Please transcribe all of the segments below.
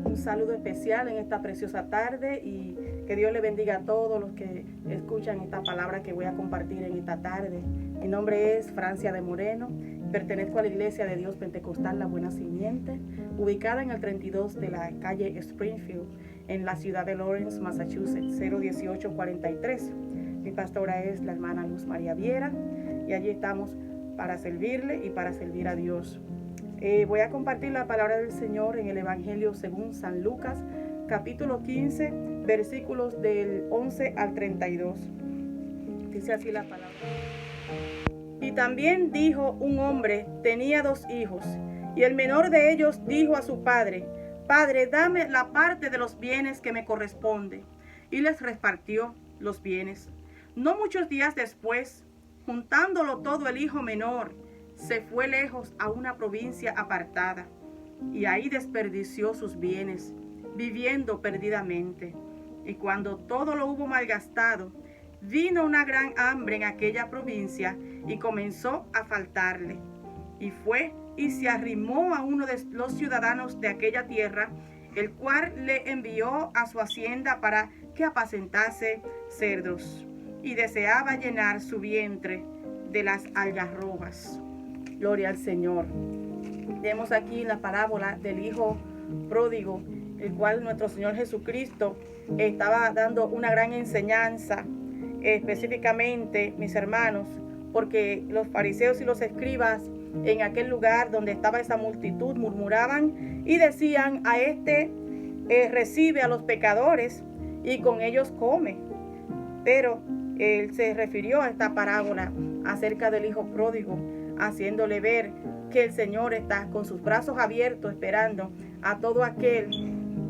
Un saludo especial en esta preciosa tarde y que Dios le bendiga a todos los que escuchan esta palabra que voy a compartir en esta tarde. Mi nombre es Francia de Moreno, pertenezco a la Iglesia de Dios Pentecostal La Buena Simiente, ubicada en el 32 de la calle Springfield, en la ciudad de Lawrence, Massachusetts, 01843. Mi pastora es la hermana Luz María Viera y allí estamos para servirle y para servir a Dios. Voy a compartir la palabra del Señor en el Evangelio según San Lucas, capítulo 15, versículos del 11 al 32. Dice así la palabra. Y también dijo un hombre, tenía 2 hijos, y el menor de ellos dijo a su padre, Padre, dame la parte de los bienes que me corresponde. Y les repartió los bienes. No muchos días después, juntándolo todo el hijo menor, se fue lejos a una provincia apartada, y ahí desperdició sus bienes, viviendo perdidamente. Y cuando todo lo hubo malgastado, vino una gran hambre en aquella provincia, y comenzó a faltarle. Y fue y se arrimó a uno de los ciudadanos de aquella tierra, el cual le envió a su hacienda para que apacentase cerdos, y deseaba llenar su vientre de las algarrobas. Gloria al Señor. Vemos aquí la parábola del hijo pródigo, el cual nuestro Señor Jesucristo estaba dando una gran enseñanza, específicamente, mis hermanos, porque los fariseos y los escribas en aquel lugar donde estaba esa multitud murmuraban y decían, a este recibe a los pecadores y con ellos come. Pero él se refirió a esta parábola acerca del hijo pródigo, haciéndole ver que el Señor está con sus brazos abiertos esperando a todo aquel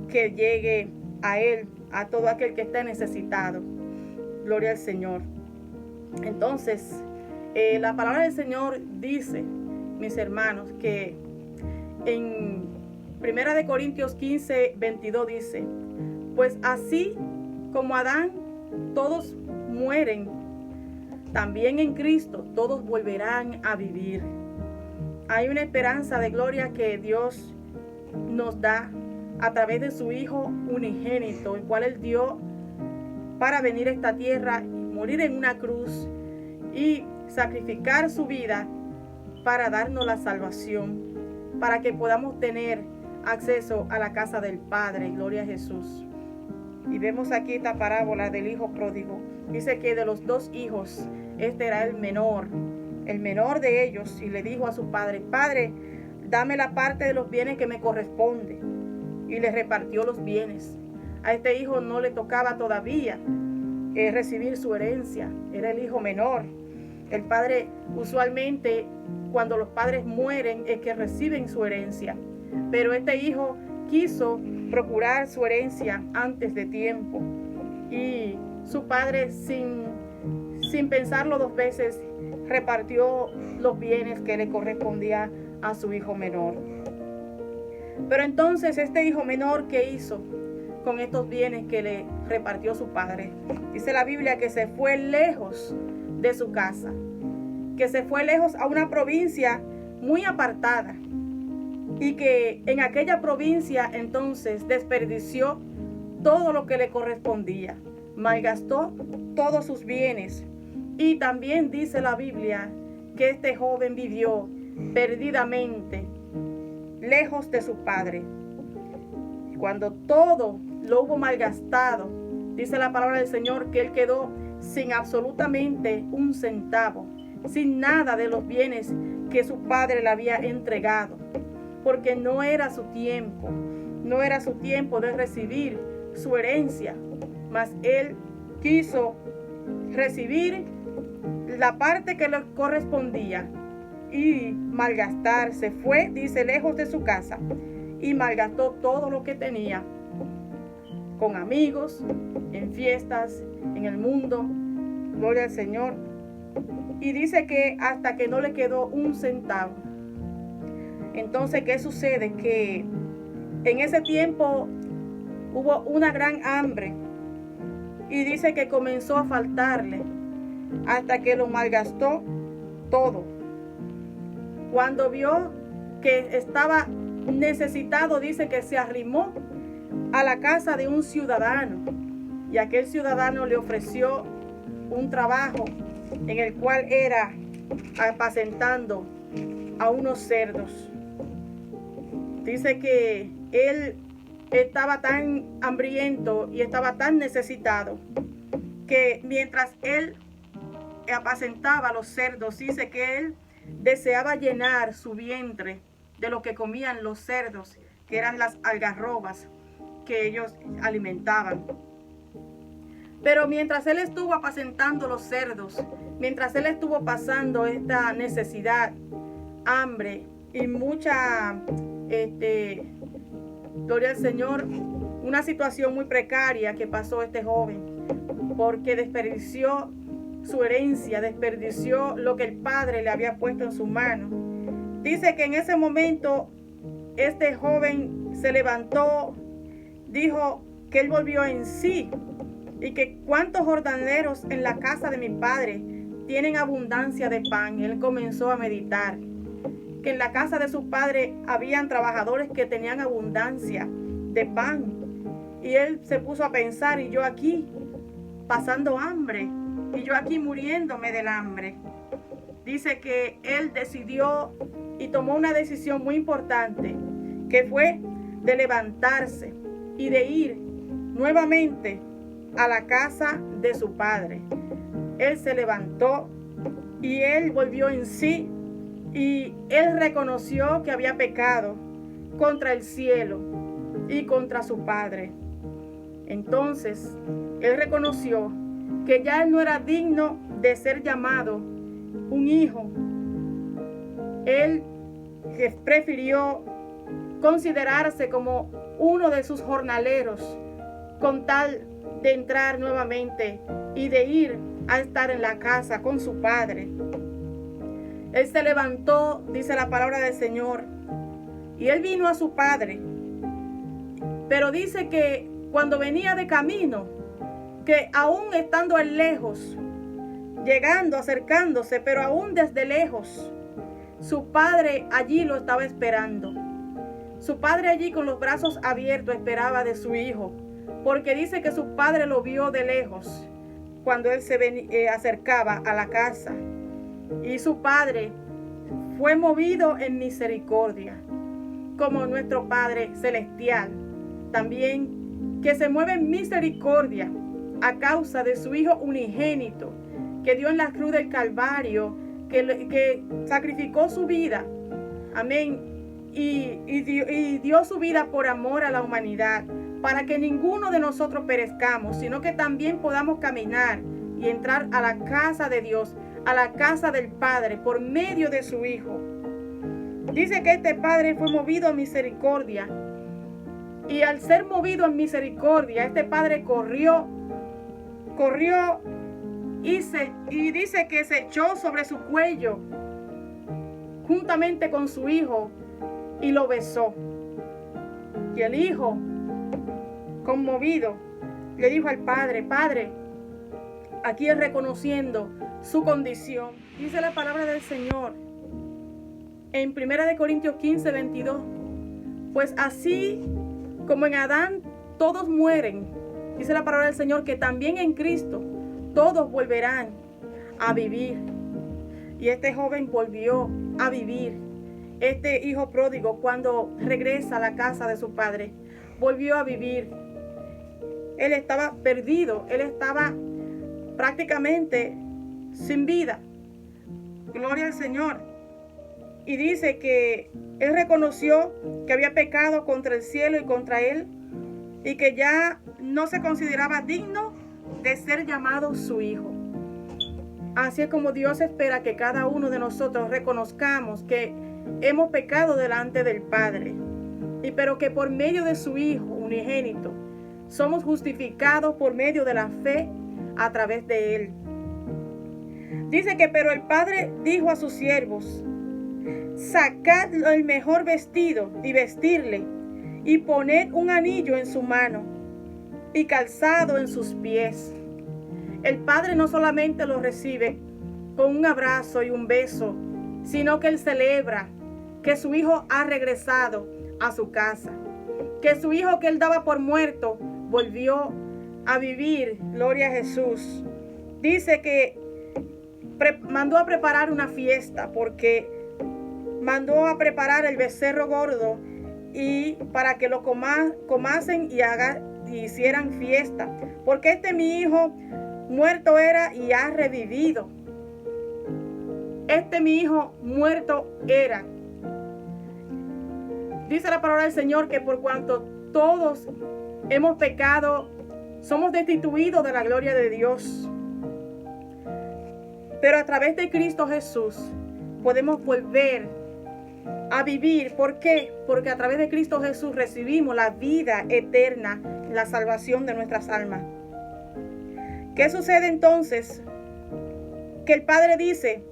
que llegue a Él, a todo aquel que esté necesitado. Gloria al Señor. Entonces, la palabra del Señor dice, mis hermanos, que en 1 Corintios 15, 22 dice, pues así como Adán todos mueren, también en Cristo todos volverán a vivir. Hay una esperanza de gloria que Dios nos da a través de su Hijo unigénito, el cual Él dio para venir a esta tierra, morir en una cruz y sacrificar su vida para darnos la salvación, para que podamos tener acceso a la casa del Padre. Gloria a Jesús. Y vemos aquí esta parábola del hijo pródigo. Dice que de los 2 hijos, este era el menor de ellos, y le dijo a su padre, Padre, dame la parte de los bienes que me corresponde. Y le repartió los bienes. A este hijo no le tocaba todavía recibir su herencia, era el hijo menor. El padre, usualmente, cuando los padres mueren, es que reciben su herencia. Pero este hijo quiso procurar su herencia antes de tiempo. Y su padre, sin pensarlo 2 veces, repartió los bienes que le correspondía a su hijo menor. Pero entonces este hijo menor, ¿qué hizo con estos bienes que le repartió su padre? Dice la Biblia que se fue lejos de su casa, que se fue lejos a una provincia muy apartada, y que en aquella provincia entonces desperdició todo lo que le correspondía, malgastó todos sus bienes. Y también dice la Biblia que este joven vivió perdidamente, lejos de su padre. Cuando todo lo hubo malgastado, dice la palabra del Señor que él quedó sin absolutamente un centavo, sin nada de los bienes que su padre le había entregado, porque no era su tiempo de recibir su herencia, mas él quiso recibir la parte que le correspondía y malgastar. Se fue, dice, lejos de su casa y malgastó todo lo que tenía con amigos, en fiestas, en el mundo. Gloria al Señor. Y dice que hasta que no le quedó un centavo. Entonces, ¿qué sucede? Que en ese tiempo hubo una gran hambre, y dice que comenzó a faltarle hasta que lo malgastó todo. Cuando vio que estaba necesitado, dice que se arrimó a la casa de un ciudadano, y aquel ciudadano le ofreció un trabajo en el cual era apacentando a unos cerdos. Dice que él estaba tan hambriento y estaba tan necesitado que mientras él apacentaba a los cerdos, dice que él deseaba llenar su vientre de lo que comían los cerdos, que eran las algarrobas que ellos alimentaban. Pero mientras él estuvo apacentando los cerdos, mientras él estuvo pasando esta necesidad, hambre y mucha, gloria al Señor, una situación muy precaria que pasó este joven, porque desperdició su herencia, desperdició lo que el padre le había puesto en su mano. Dice que en ese momento este joven se levantó, dijo que él volvió en sí y que cuántos jornaleros en la casa de mi padre tienen abundancia de pan. Él comenzó a meditar que en la casa de su padre habían trabajadores que tenían abundancia de pan, y él se puso a pensar: y yo aquí pasando hambre, y yo aquí muriéndome del hambre. Dice que él decidió y tomó una decisión muy importante, que fue de levantarse y de ir nuevamente a la casa de su padre. Él se levantó y él volvió en sí, y él reconoció que había pecado contra el cielo y contra su padre. Entonces él reconoció que ya él no era digno de ser llamado un hijo. Él prefirió considerarse como uno de sus jornaleros, con tal de entrar nuevamente y de ir a estar en la casa con su padre. Él se levantó, dice la palabra del Señor, y él vino a su padre. Pero dice que cuando venía de camino, que aún estando él lejos, llegando, acercándose, pero aún desde lejos, su padre allí lo estaba esperando. Su padre allí con los brazos abiertos esperaba de su hijo, porque dice que su padre lo vio de lejos cuando él se acercaba a la casa. Y su padre fue movido en misericordia, como nuestro Padre Celestial, también que se mueve en misericordia a causa de su Hijo unigénito, que dio en la cruz del Calvario, que sacrificó su vida, amén, y dio su vida por amor a la humanidad, para que ninguno de nosotros perezcamos, sino que también podamos caminar y entrar a la casa de Dios, a la casa del Padre, por medio de su Hijo. Dice que este Padre fue movido a misericordia, y al ser movido en misericordia, este Padre corrió y dice que se echó sobre su cuello juntamente con su hijo y lo besó. Y el hijo, conmovido, le dijo al padre: Padre, aquí es reconociendo su condición. Dice la palabra del Señor en 1 Corintios 15, 22. Pues así como en Adán todos mueren, dice la palabra del Señor, que también en Cristo todos volverán a vivir. Y este joven volvió a vivir. Este hijo pródigo, cuando regresa a la casa de su padre, volvió a vivir. Él estaba perdido, él estaba prácticamente sin vida. Gloria al Señor. Y dice que él reconoció que había pecado contra el cielo y contra él, y que ya no se consideraba digno de ser llamado su hijo. Así es como Dios espera que cada uno de nosotros reconozcamos que hemos pecado delante del Padre, pero que por medio de su Hijo unigénito somos justificados por medio de la fe a través de él. Dice que pero el Padre dijo a sus siervos: sacad el mejor vestido y vestirle, y poned un anillo en su mano y calzado en sus pies. El Padre no solamente lo recibe con un abrazo y un beso, sino que él celebra que su hijo ha regresado a su casa. Que su hijo que él daba por muerto volvió a vivir. Gloria a Jesús. Dice que mandó a preparar una fiesta, porque mandó a preparar el becerro gordo y para que lo comasen y hicieran fiesta. Porque mi hijo muerto era y ha revivido. Mi hijo muerto era. Dice la palabra del Señor que por cuanto todos hemos pecado, somos destituidos de la gloria de Dios. Pero a través de Cristo Jesús podemos volver a vivir. ¿Por qué? Porque a través de Cristo Jesús recibimos la vida eterna, la salvación de nuestras almas. ¿Qué sucede entonces? Que el Padre dice,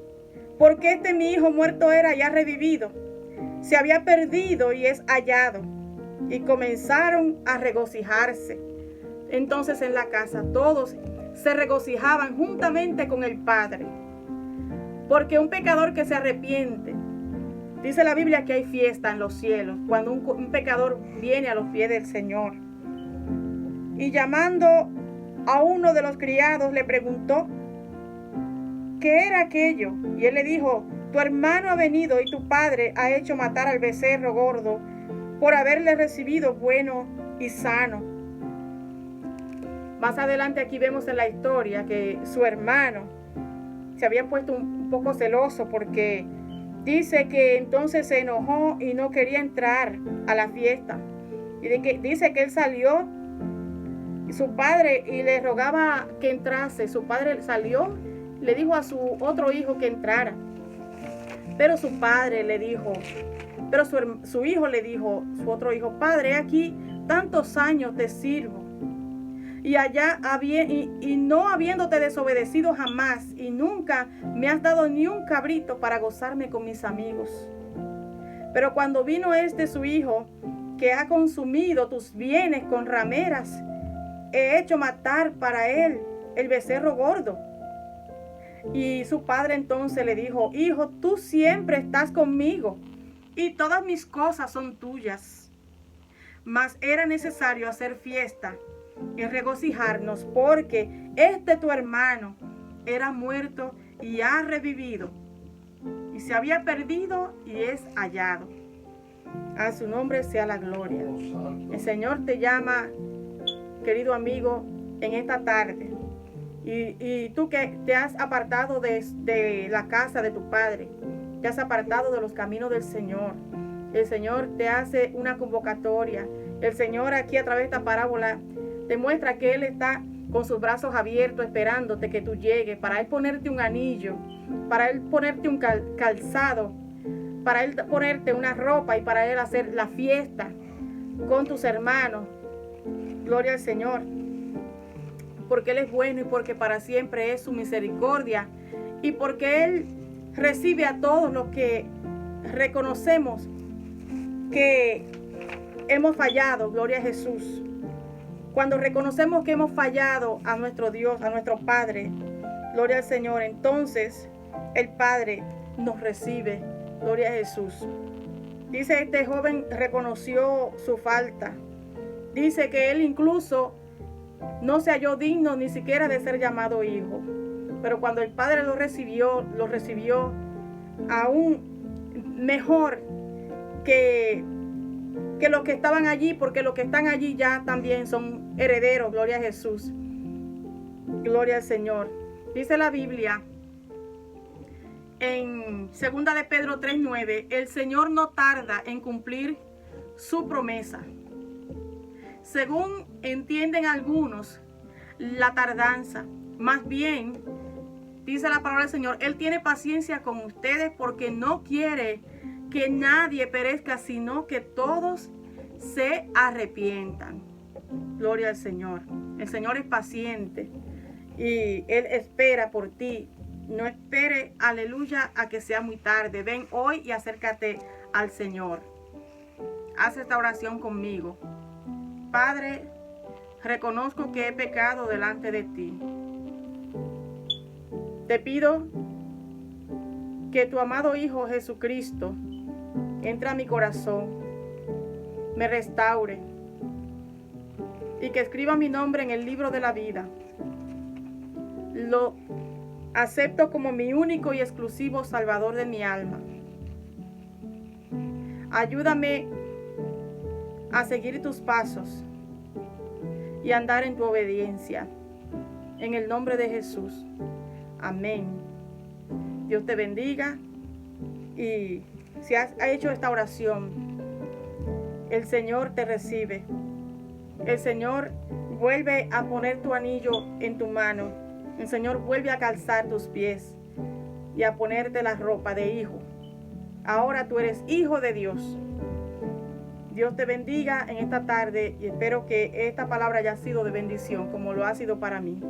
porque mi hijo muerto era y ha revivido, se había perdido y es hallado. Y comenzaron a regocijarse. Entonces en la casa todos se regocijaban juntamente con el Padre. Porque un pecador que se arrepiente, dice la Biblia que hay fiesta en los cielos cuando un pecador viene a los pies del Señor. Y llamando a uno de los criados le preguntó ¿qué era aquello? Y él le dijo, tu hermano ha venido y tu padre ha hecho matar al becerro gordo por haberle recibido bueno y sano. Más adelante aquí vemos en la historia que su hermano se había puesto un poco celoso, porque dice que entonces se enojó y no quería entrar a la fiesta. Y dice que él salió y su padre y le rogaba que entrase. Su padre salió, le dijo a su otro hijo que entrara. Pero su padre le dijo, su hijo le dijo, su otro hijo, padre, aquí tantos años te sirvo. Y no habiéndote desobedecido jamás, y nunca me has dado ni un cabrito para gozarme con mis amigos. Pero cuando vino su hijo, que ha consumido tus bienes con rameras, he hecho matar para él el becerro gordo. Y su padre entonces le dijo, hijo, tú siempre estás conmigo, y todas mis cosas son tuyas. Mas era necesario hacer fiesta y regocijarnos, porque tu hermano era muerto y ha revivido, y se había perdido y es hallado. A su nombre sea la gloria. El Señor te llama, querido amigo, en esta tarde. Y tú que te has apartado de la casa de tu Padre, te has apartado de los caminos del Señor, el Señor te hace una convocatoria. El Señor aquí a través de esta parábola te muestra que Él está con sus brazos abiertos esperándote que tú llegues, para Él ponerte un anillo, para Él ponerte un calzado, para Él ponerte una ropa y para Él hacer la fiesta con tus hermanos. Gloria al Señor. Porque Él es bueno y porque para siempre es su misericordia, y porque Él recibe a todos los que reconocemos que hemos fallado. Gloria a Jesús. Cuando reconocemos que hemos fallado a nuestro Dios, a nuestro Padre, gloria al Señor, entonces el Padre nos recibe. Gloria a Jesús. Dice, este joven reconoció su falta. Dice que él incluso no se halló digno ni siquiera de ser llamado hijo. Pero cuando el Padre lo recibió aún mejor que los que estaban allí, porque los que están allí ya también son herederos. Gloria a Jesús. Gloria al Señor. Dice la Biblia en 2 de Pedro 3:9, el Señor no tarda en cumplir su promesa, según entienden algunos la tardanza. Más bien, dice la palabra del Señor, Él tiene paciencia con ustedes porque no quiere que nadie perezca, sino que todos se arrepientan. Gloria al Señor. El Señor es paciente y Él espera por ti. No espere, aleluya, a que sea muy tarde. Ven hoy y acércate al Señor. Haz esta oración conmigo. Padre, reconozco que he pecado delante de ti. Te pido que tu amado Hijo Jesucristo entre a mi corazón me restaure y que escriba mi nombre en el libro de la vida. Lo acepto como mi único y exclusivo Salvador de mi alma. Ayúdame a seguir tus pasos y andar en tu obediencia. En el nombre de Jesús. Amén. Dios te bendiga. Y si has hecho esta oración, el Señor te recibe. El Señor vuelve a poner tu anillo en tu mano. El Señor vuelve a calzar tus pies y a ponerte la ropa de hijo. Ahora tú eres hijo de Dios. Dios te bendiga en esta tarde y espero que esta palabra haya sido de bendición como lo ha sido para mí.